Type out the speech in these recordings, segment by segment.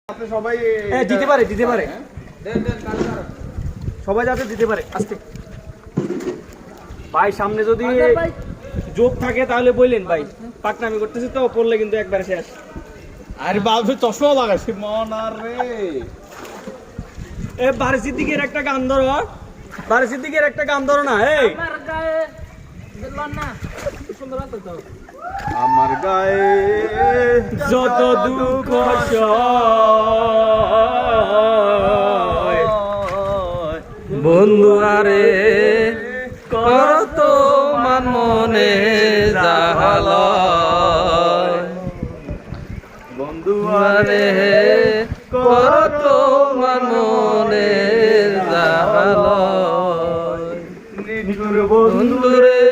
আপনি সবাই দিতে পারে সবাই যাতে দিতে পারে আজকে ভাই সামনে যদি যোগ থাকে তাহলে বললেন ভাই পাকনামি করতেছি তো পড়লে কিন্তু একবারে শেষ। আরে বাবু চশমা লাগাইছি মন আর রে বারে সিদ্দিকের একটা গান ধরো, বারে সিদ্দিকের একটা গান ধরো না। এই আমার গায়ে দিলাম না সুন্দর আছে তো আমার গায়ে যত দুঃখ সয় বন্ধু আরে কর তো মান মনে জাহালয় বন্ধু আরে কর তো মান মনে জাহালয় নিঠুর বন্ধু রে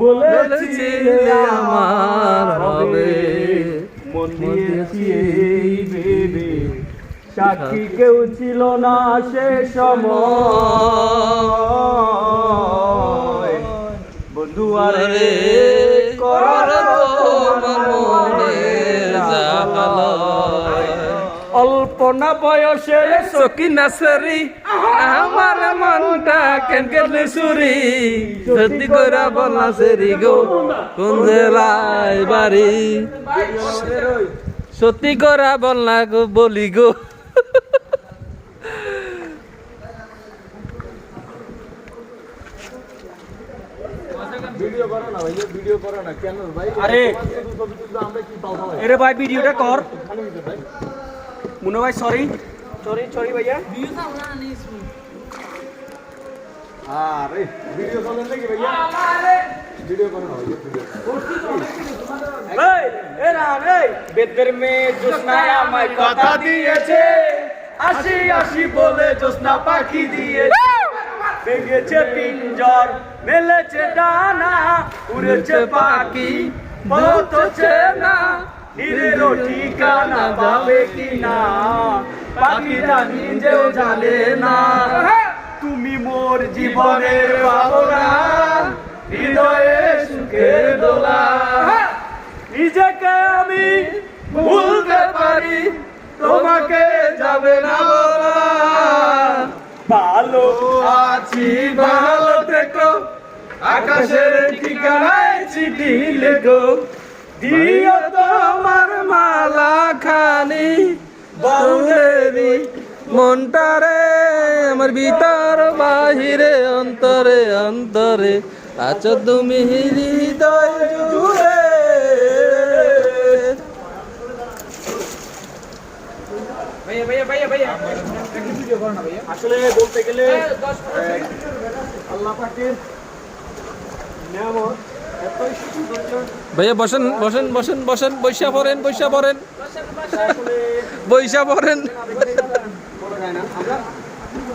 বলেছিলে আমার হবে মন দিয়েছি এই ভেবে সাক্ষী কেউ ছিল না সে সময় বন্ধু আরে কর তোমার মনে জাহালয় অল্পনা বয়সের সকিনা সরি আমার মনটা কেন কেলে সুরি সত্যি কইরা বলা সেরি গো কোন জেলায় বাড়ি সত্যি করা বলনা গো বলি গো ভিডিও করো না ভাই, ভিডিও করো না কেন ভাই? আরে আমরা কি পাবো ভাই? এরে ভাই ভিডিওটা কর মুনো ভাই সরি সরি ভাইয়া ভিউ দাও না নিস আরে ভিডিও করেন নাকি ভাইয়া? ভিডিও করো না ভাই, ভিডিও এই এ রান এই বেদের মেয়ে জোসনায় আমায় কথা দিয়েছে আসি আসি বলে জোসনা পাখি দিয়েছে ভেঙেছে পিঞ্জর মেলেছে ডানা উড়েছে পাখি পৌঁছেছে না নিজেরও ঠিকানা যাবে কিনা পাখিটা নিজেও জানে না তুমি মোর জীবনের ভাবনা হৃদয়ে সুখের দোলা নিজেকে আমি ভুলতে পারি তোমাকে যাবে না বলা ভালো আছি ভালো থেকো আকাশের ঠিকানায় চিঠি লেখো দিও তোমার মালা খানি বাউলেরি মনটারে আমার ভিতর বাহিরে অন্তরে অন্তরে আছো তুমি হৃদয় জুড়ে ভাইয়া আসলে বলতে গেলে আল্লাহ পাকের নিয়ামত এতই সৌন্দর্য ভাইয়া বসেন বসেন বসেন বসেন বৈশা পড়েন আসলে বৈশা পড়েন বলা যায় না। আমরা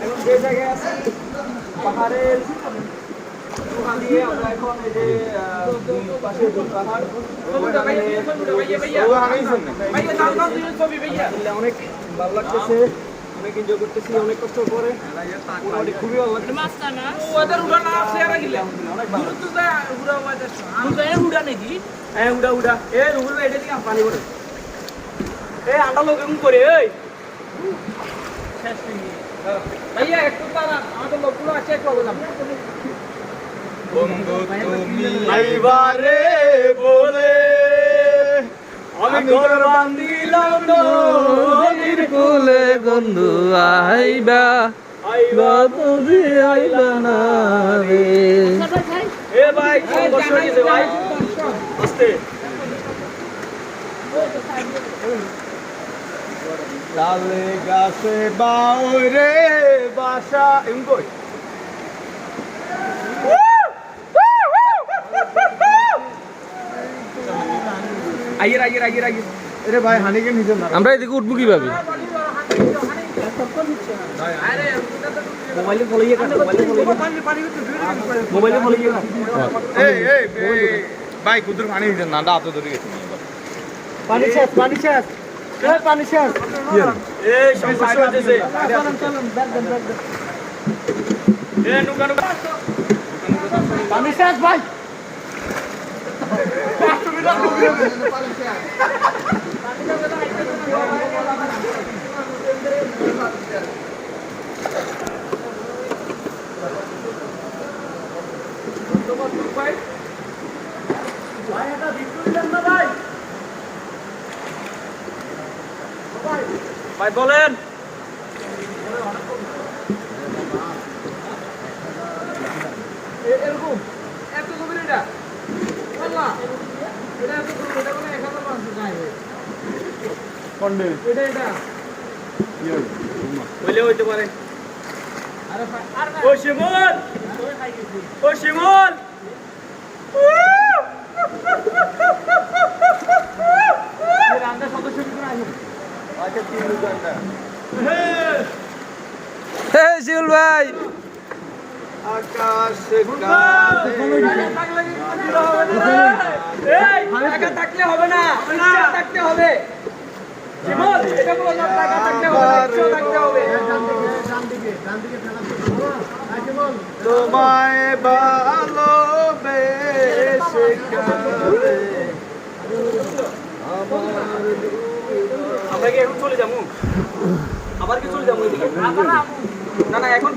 এখন যে জায়গায় আছি পাহাড়ের গুহা দিয়ে আমরা এখন এই যে পাশে পাহাড় অনেক ভালো লাগতেছে, অনেক এনজয় করতেছি, অনেক কষ্ট পরে মোটামুটি খুবই ভালো লাগছে। হ্যাঁ উড়া এ রুহুল ভাই এটা দিকে পানি পড়ে এ আন্ডা লোক এমন করে এই ভাইয়া একটু তারা আমাদের লোকগুলো আছে একটু বললাম বন্ধু তুমি আইবারে বলে আমি ঘর বান্ধিলাম নদীর কুলে বন্ধু আইবা আইবা তুমি আইবা না রে এ ভাই সংঘর্ষ হয়েছে ভাই আস্তে ডালে গাছে বাউরে বাসা এমন কই আইয়ের এরে ভাই হানিকে নিতে না আমরা এদিকে উঠবো কিভাবে? মোবাইলে ফলোইয়ে কাট মোবাইলে ফলোইয়ে কাট এই ভাই কুদুর পানি দিতে না দাও তো ধরে গেছে পানি শেষ এই সংঘর্ষ হয়েছে এ নুকা পানি শেষ ভাই ভাই বলেন এরকম এত গভীর এটা আল্লাহ এটা এত গভীর এটা কোনো 1050 নাই কন্ডে এটা এটা বলে হইতে পারে আরে আর না ও শিমুল ওই খাই গেছি ও শিমুল এর আন্দাজ সদস্য কি করে আসবে আচ্ছা 3 ঘন্টা হে শিউল ভাই আকাশ কালে টাকা থাকলে হবে না ইচ্ছা থাকতে হবে শিমুল এটা বলো না টাকা থাকতে হবে না, ইচ্ছা থাকতে হবে তোমায় ভালোবেসে কালে আমরা কি এখন চলে যাবো আবার কি চলে যাবো এদিকে আবার না না এখন